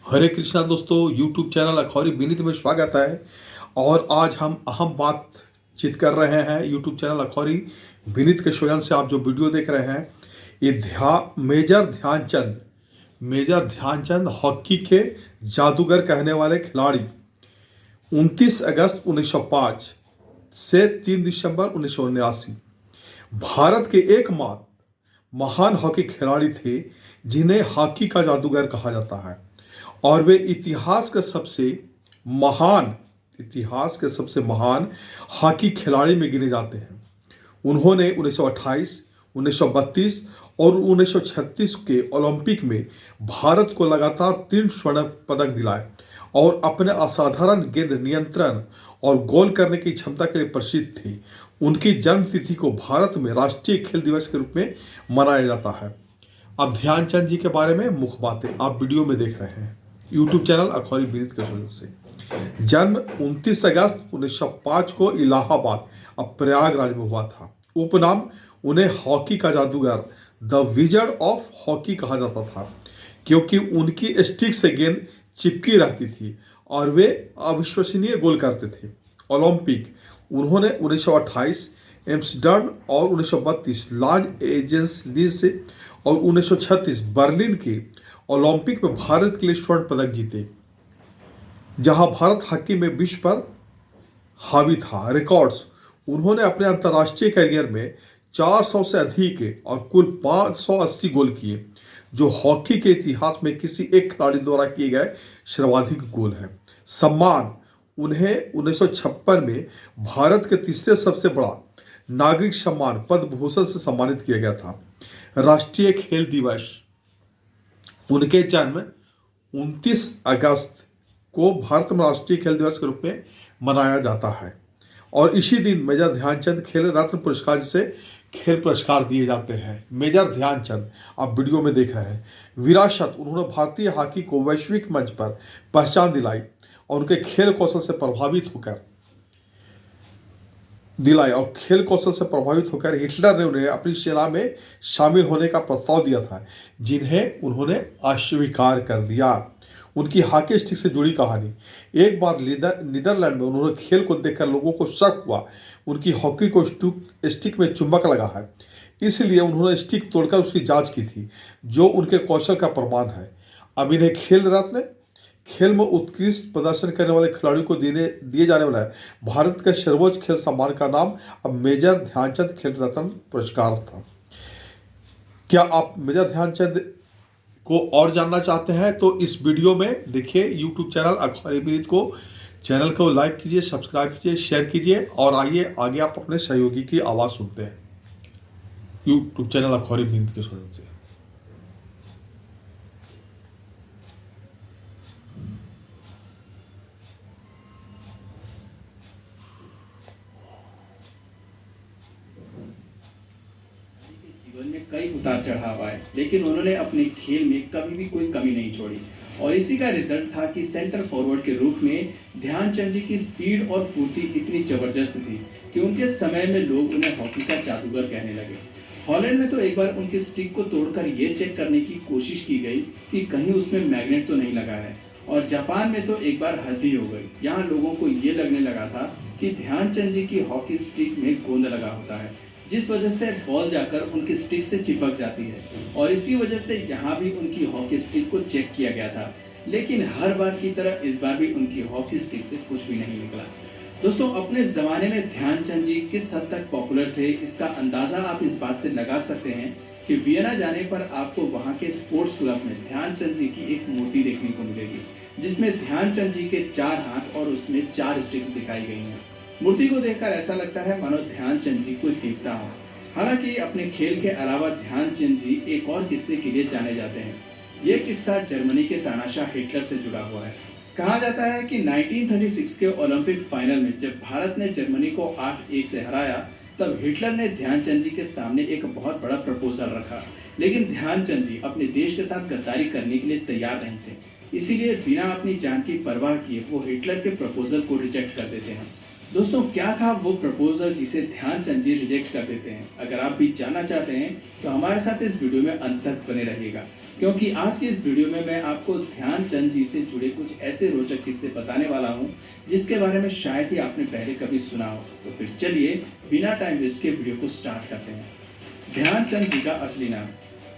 हरे कृष्णा दोस्तों, YouTube channel Akhouri Vineet में स्वागत है। और आज हम अहम बातचीत कर रहे हैं। यूट्यूब चैनल अखौरी विनीत के स्वयं से आप जो वीडियो देख रहे हैं, ये मेजर ध्यानचंद हॉकी के जादूगर कहने वाले खिलाड़ी 29 अगस्त 1905 से 3 दिसंबर 1979 भारत के एकमात्र महान हॉकी खिलाड़ी थे जिन्हें हॉकी का जादूगर कहा जाता है। और वे इतिहास के सबसे महान हॉकी खिलाड़ी में गिने जाते हैं। उन्होंने 1928, 1932 और 1936 के ओलंपिक में भारत को लगातार 3 स्वर्ण पदक दिलाए और अपने असाधारण गेंद नियंत्रण और गोल करने की क्षमता के लिए प्रसिद्ध थे। उनकी जन्म तिथि को भारत में राष्ट्रीय खेल दिवस के रूप में मनाया जाता है। अब ध्यानचंद जी के बारे में मुख्य बातें आप वीडियो में देख रहे हैं। यूट्यूब चैनल अखौरी विनीत के वजह से जन्म 29 अगस्त 1905 को इलाहाबाद अब प्रयागराज में हुआ था। उपनाम उन्हें हॉकी का जादूगर द विजर्ड ऑफ हॉकी कहा जाता था, क्योंकि उनकी स्टिक से गेंद चिपकी रहती थी और वे अविश्वसनीय गोल करते थे। ओलंपिक उन्होंने 1928 एम्स्टर्डम और 1932 लॉस एंजल्स और 1936 बर्लिन के ओलंपिक में भारत के लिए स्वर्ण पदक जीते, जहां भारत हॉकी में विश्व पर हावी था। रिकॉर्ड्स उन्होंने अपने अंतर्राष्ट्रीय करियर में 400 से अधिक और कुल 580 गोल किए, जो हॉकी के इतिहास में किसी एक खिलाड़ी द्वारा किए गए सर्वाधिक गोल हैं। सम्मान उन्हें 1956 में भारत के तीसरे सबसे बड़ा नागरिक सम्मान पद्म भूषण से सम्मानित किया गया था। राष्ट्रीय खेल दिवस उनके जन्म 29 अगस्त को भारत में राष्ट्रीय खेल दिवस के रूप में मनाया जाता है। और इसी दिन मेजर ध्यानचंद खेल रत्न पुरस्कार जिसे खेल पुरस्कार दिए जाते हैं। मेजर ध्यानचंद आप वीडियो में देख रहे हैं। विरासत उन्होंने भारतीय हॉकी को वैश्विक मंच पर पहचान दिलाई और उनके खेल कौशल से प्रभावित होकर हिटलर ने उन्हें अपनी सेना में शामिल होने का प्रस्ताव दिया था, जिन्हें उन्होंने अस्वीकार कर दिया। उनकी हॉकी स्टिक से जुड़ी कहानी। एक बार नीदरलैंड में उन्होंने खेल को देखकर लोगों को शक हुआ उनकी हॉकी को स्टिक में चुंबक लगा है, इसलिए उन्होंने स्टिक तोड़कर उसकी जांच की थी, जो उनके कौशल का प्रमाण है। अब इन्हें खेल रत्न, खेल में उत्कृष्ट प्रदर्शन करने वाले खिलाड़ियों को दिए जाने वाला है भारत के सर्वोच्च खेल सम्मान का नाम अब मेजर ध्यानचंद खेल रत्न पुरस्कार था। क्या आप मेजर ध्यानचंद को और जानना चाहते हैं तो इस वीडियो में देखिए। यूट्यूब चैनल अखौरी विनीत को चैनल को लाइक कीजिए, सब्सक्राइब कीजिए, शेयर कीजिए और आइए आगे आप अपने सहयोगी की आवाज़ सुनते हैं। यूट्यूब चैनल अखौरी विनीत के वजह से जीवन में कई उतार चढ़ाव आए, लेकिन उन्होंने अपने खेल में कभी भी कोई कमी नहीं छोड़ी। और इसी का रिजल्ट था कि सेंटर फॉरवर्ड के रूप में ध्यानचंद जी की स्पीड और फुर्ती इतनी जबरदस्त थी कि उनके समय में लोग उन्हें हॉकी का जादूगर कहने लगे। हॉलैंड में तो एक बार उनके स्टिक को तोड़कर ये चेक करने की कोशिश की गई कि कहीं उसमें मैग्नेट तो नहीं लगा है। और जापान में तो एक बार हद ही हो गई। यहाँ लोगों को ये लगने लगा था कि ध्यानचंद जी की हॉकी स्टिक में गोंद लगा होता है, जिस वजह से बॉल जाकर उनकी स्टिक से चिपक जाती है। और इसी वजह से यहाँ भी उनकी हॉकी स्टिक को चेक किया गया था, लेकिन हर बार की तरह इस बार भी उनकी हॉकी स्टिक से कुछ भी नहीं निकला। दोस्तों, अपने ज़माने में ध्यानचंद जी किस हद तक पॉपुलर थे, इसका अंदाज़ा आप इस बात से लगा सकते हैं कि वियना जाने पर आपको वहाँ के स्पोर्ट्स क्लब में ध्यानचंद जी की एक मूर्ति देखने को मिलेगी, जिसमें ध्यानचंद जी के 4 हाथ और उसमें 4 स्टिक्स दिखाई गई हैं। मूर्ति को देखकर ऐसा लगता है मानो ध्यानचंद जी कोई देवता हो। हालांकि अपने खेल के अलावा ध्यानचंद जी एक और किस्से के लिए जाने जाते हैं। ये किस्सा जर्मनी के तानाशाह हिटलर से जुड़ा हुआ है। कहा जाता है कि 1936 के ओलंपिक फाइनल में जब भारत ने जर्मनी को 8-1 से हराया, तब हिटलर ने ध्यानचंद जी के सामने एक बहुत बड़ा प्रपोजल रखा, लेकिन ध्यानचंद जी अपने देश के साथ गद्दारी करने के लिए तैयार नहीं थे। इसीलिए बिना अपनी जान की परवाह किए वो हिटलर के प्रपोजल को रिजेक्ट कर देते हैं। दोस्तों, क्या था वो प्रपोजल जिसे ध्यानचंद जी रिजेक्ट कर देते हैं? अगर आप भी जानना चाहते हैं तो हमारे साथ इस वीडियो में अंत तक बने रहिएगा। क्योंकि आज की इस वीडियो में मैं आपको ध्यानचंद जी से जुड़े कुछ ऐसे रोचक किस्से बताने वाला हूं जिसके बारे में शायद ही आपने पहले कभी सुना हो। तो फिर चलिए बिना टाइम वेस्ट के वीडियो को स्टार्ट करते हैं। ध्यानचंद जी का असली नाम।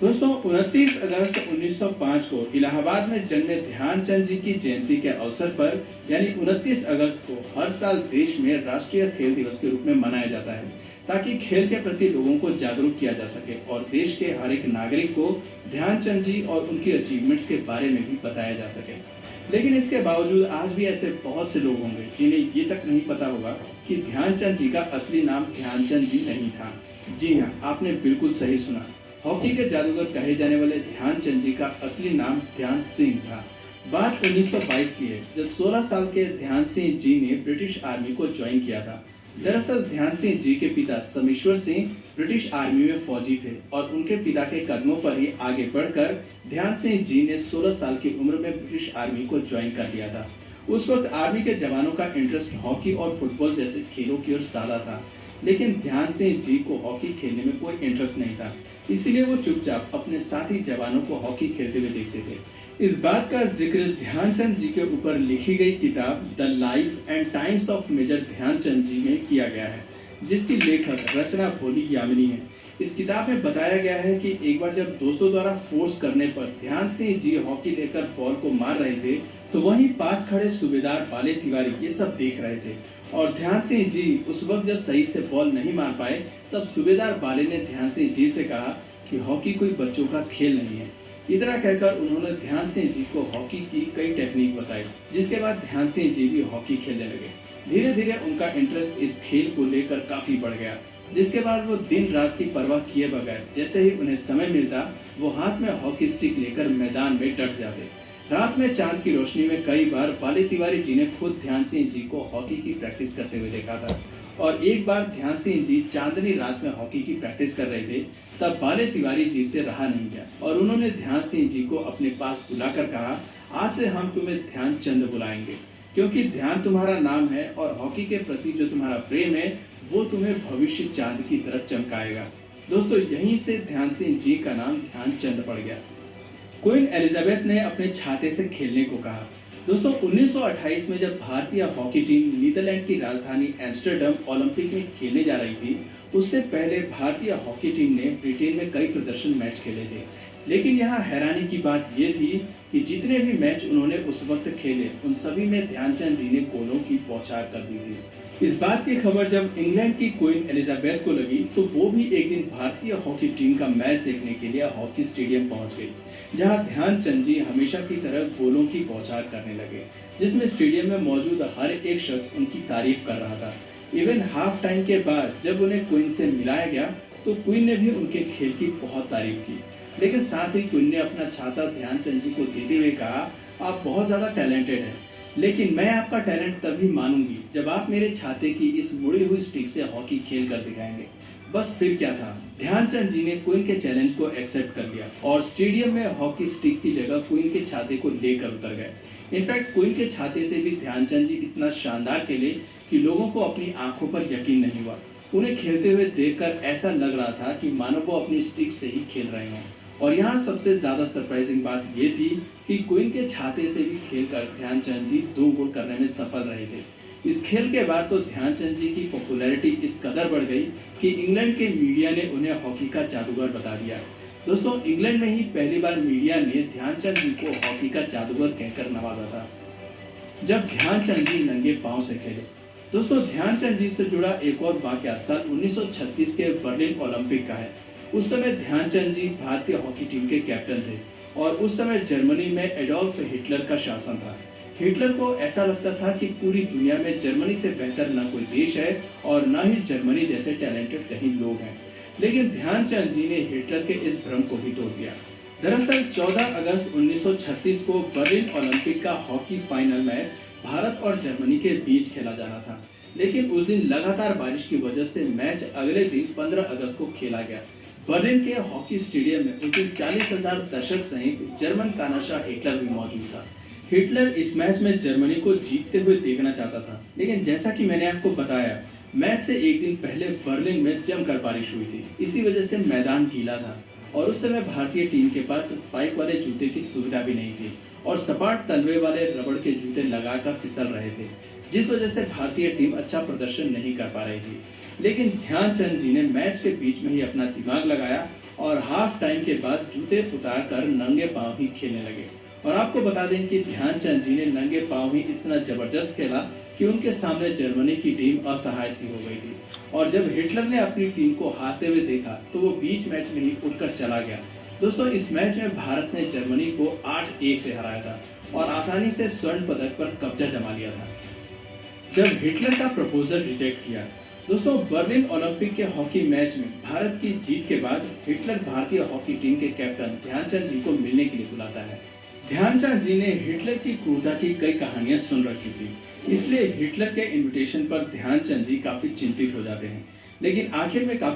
दोस्तों, 29 अगस्त 1905 को इलाहाबाद में जन्मे ध्यानचंद जी की जयंती के अवसर पर यानी 29 अगस्त को हर साल देश में राष्ट्रीय खेल दिवस के रूप में मनाया जाता है ताकि खेल के प्रति लोगों को जागरूक किया जा सके और देश के हर एक नागरिक को ध्यानचंद जी और उनकी अचीवमेंट्स के बारे में भी बताया जा सके। लेकिन इसके बावजूद आज भी ऐसे बहुत से लोग होंगे जिन्हें ये तक नहीं पता होगा कि ध्यानचंद जी का असली नाम ध्यानचंद जी नहीं था। जी हाँ, आपने बिल्कुल सही सुना। हॉकी के जादूगर कहे जाने वाले ध्यानचंद जी का असली नाम ध्यान सिंह था। बात 1922 की है, जब 16 साल के ध्यान सिंह जी ने ब्रिटिश आर्मी को ज्वाइन किया था। दरअसल ध्यान सिंह जी के पिता समेश्वर सिंह ब्रिटिश आर्मी में फौजी थे और उनके पिता के कदमों पर ही आगे बढ़कर ध्यान सिंह जी ने 16 साल की उम्र में ब्रिटिश आर्मी को ज्वाइन कर लिया था। उस वक्त आर्मी के जवानों का इंटरेस्ट हॉकी और फुटबॉल जैसे खेलों की ओर ज्यादा था, लेकिन ध्यान सिंह जी को हॉकी खेलने में कोई इंटरेस्ट नहीं था, इसलिए वो चुपचाप अपने साथी जवानों को हॉकी खेलते हुए देखते थे। इस बात का जिक्र ध्यानचंद जी के ऊपर लिखी गई किताब the life and times of major Dhyanchand ji में किया गया है, जिसकी लेखक रचना भोली यामिनी है। इस किताब में बताया गया है कि एक बार जब दोस्तों द्वारा फोर्स करने पर ध्यान सिंह जी हॉकी लेकर बॉल को मार रहे थे तो वहीं पास खड़े सूबेदार बाले तिवारी ये सब देख रहे थे और ध्यान सिंह जी उस वक्त जब सही से बॉल नहीं मार पाए तब सूबेदार बाले ने ध्यान सिंह जी से कहा कि हॉकी कोई बच्चों का खेल नहीं है। इतना कहकर उन्होंने ध्यान सिंह जी को हॉकी की कई टेक्निक बताई, जिसके बाद ध्यान सिंह जी भी हॉकी खेलने लगे। धीरे धीरे उनका इंटरेस्ट इस खेल को लेकर काफी बढ़ गया, जिसके बाद वो दिन रात की परवाह किए बगैर जैसे ही उन्हें समय मिलता वो हाथ में हॉकी स्टिक लेकर मैदान में डट जाते। रात में चांद की रोशनी में कई बार बाले तिवारी जी ने खुद ध्यान सिंह जी को हॉकी की प्रैक्टिस करते हुए देखा था और एक बार ध्यान सिंह जी चांदनी रात में हॉकी की प्रैक्टिस कर रहे थे तब बाले तिवारी जी से रहा नहीं गया और उन्होंने ध्यान सिंह जी को अपने पास बुलाकर कहा, आज से हम तुम्हें ध्यानचंद बुलाएंगे क्योंकि ध्यान तुम्हारा नाम है और हॉकी के प्रति जो तुम्हारा प्रेम है वो तुम्हें भविष्य चांद की तरह चमकाएगा। दोस्तों, यहीं से ध्यान सिंह जी का नाम ध्यानचंद पड़ गया। क्वीन एलिजाबेथ ने अपने छाते से खेलने को कहा। दोस्तों, 1928 में जब भारतीय हॉकी टीम नीदरलैंड की राजधानी एम्स्टर्डम ओलंपिक में खेलने जा रही थी, उससे पहले भारतीय हॉकी टीम ने ब्रिटेन में कई प्रदर्शन मैच खेले थे। लेकिन यहाँ हैरानी की बात यह थी कि जितने भी मैच उन्होंने उस वक्त खेले उन सभी में ध्यानचंद जी ने गोलों की बौछार कर दी थी। इस बात की खबर जब इंग्लैंड की क्वीन एलिजाबेथ को लगी तो वो भी एक दिन भारतीय हॉकी टीम का मैच देखने के लिए हॉकी स्टेडियम पहुंच गई, जहां ध्यानचंद जी हमेशा की तरह गोलों की बौछार करने लगे, जिसमें स्टेडियम में मौजूद हर एक शख्स उनकी तारीफ कर रहा था। इवन हाफ टाइम के बाद जब उन्हें क्वीन से मिलाया गया तो क्वीन ने भी उनके खेल की बहुत तारीफ की, लेकिन साथ ही क्वीन ने अपना छाता ध्यानचंद जी को देते हुए कहा, आप बहुत ज्यादा टैलेंटेड हैं, लेकिन मैं आपका टैलेंट तभी मानूंगी जब आप मेरे छाते की इस मुड़ी हुई स्टिक से हॉकी खेल कर दिखाएंगे। बस फिर क्या था, ध्यानचंद जी ने क्वीन के चैलेंज को एक्सेप्ट कर लिया और स्टेडियम में हॉकी स्टिक की जगह क्वीन के छाते को लेकर उतर गए। इनफैक्ट क्वीन के छाते से भी ध्यानचंद जी इतना शानदार खेले कि लोगों को अपनी आंखों पर यकीन नहीं हुआ। उन्हें खेलते हुए देखकर ऐसा लग रहा था कि मानो वो अपनी स्टिक से ही खेल रहे हों। और यहाँ सबसे ज्यादा सरप्राइजिंग बात ये थी कि क्वीन के छाते से भी खेलकर ध्यानचंद जी 2 गोल करने में सफल रहे थे। इस खेल के बाद तो ध्यानचंद जी की पॉपुलैरिटी इस कदर बढ़ गई कि इंग्लैंड के मीडिया ने उन्हें हॉकी का जादूगर बता दिया। दोस्तों, इंग्लैंड में ही पहली बार मीडिया ने ध्यानचंद जी को हॉकी का जादूगर कहकर नवाजा था जब ध्यानचंद जी नंगे पांव से खेले। दोस्तों, ध्यानचंद जी से जुड़ा एक और वाकया साल 1936 के बर्लिन ओलंपिक का है। उस समय ध्यानचंद जी भारतीय हॉकी टीम के कैप्टन थे और उस समय जर्मनी में एडोल्फ हिटलर का शासन था। हिटलर को ऐसा लगता था कि पूरी दुनिया में जर्मनी से बेहतर न कोई देश है और न ही जर्मनी जैसे टैलेंटेड कहीं लोग हैं। लेकिन ध्यानचंद जी ने हिटलर के इस भ्रम को भी तोड़ दिया। दरअसल 14 अगस्त 1936 को बर्लिन ओलंपिक का हॉकी फाइनल मैच भारत और जर्मनी के बीच खेला जाना था, लेकिन उस दिन लगातार बारिश की वजह से मैच अगले दिन 15 अगस्त को खेला गया। बर्लिन के हॉकी स्टेडियम में उस दिन 40,000 दर्शक सहित जर्मन तानाशाह हिटलर भी मौजूद था। हिटलर इस मैच में जर्मनी को जीतते हुए देखना चाहता था, लेकिन जैसा कि मैंने आपको बताया, मैच से एक दिन पहले बर्लिन में जमकर बारिश हुई थी। इसी वजह से मैदान गीला था और उस समय भारतीय टीम के पास स्पाइक वाले जूते की सुविधा भी नहीं थी और सपाट तलवे वाले रबड़ के जूते लगाकर फिसल रहे थे, जिस वजह से भारतीय टीम अच्छा प्रदर्शन नहीं कर पा रही थी। लेकिन ध्यानचंद जी ने मैच के बीच में ही अपना दिमाग लगाया और हाफ टाइम के बाद जूते उतारकर नंगे पांव ही खेलने लगे। और आपको बता दें कि ध्यानचंद जी ने नंगे पांव ही इतना जबरदस्त खेला कि उनके सामने जर्मनी की टीम असहाय सी हो गई थी। और जब हिटलर ने अपनी टीम को हारते हुए देखा तो वो बीच मैच में ही उठकर चला गया। दोस्तों, इस मैच में भारत ने जर्मनी को 8-1 से हराया था और आसानी से स्वर्ण पदक पर कब्जा जमा लिया था। जब हिटलर का प्रपोजल रिजेक्ट किया, दोस्तों बर्लिन ओलंपिक के हॉकी मैच में भारत की जीत के बाद हिटलर भारतीय हॉकी टीम के कैप्टन ध्यानचंद जी को मिलने के लिए बुलाता है। ध्यानचंद जी ने हिटलर की क्रूरता की कई कहानियां सुन रखी थी, इसलिए हिटलर के इनविटेशन पर ध्यानचंद जी काफी चिंतित हो जाते हैं। लेकिन आखिर में काफी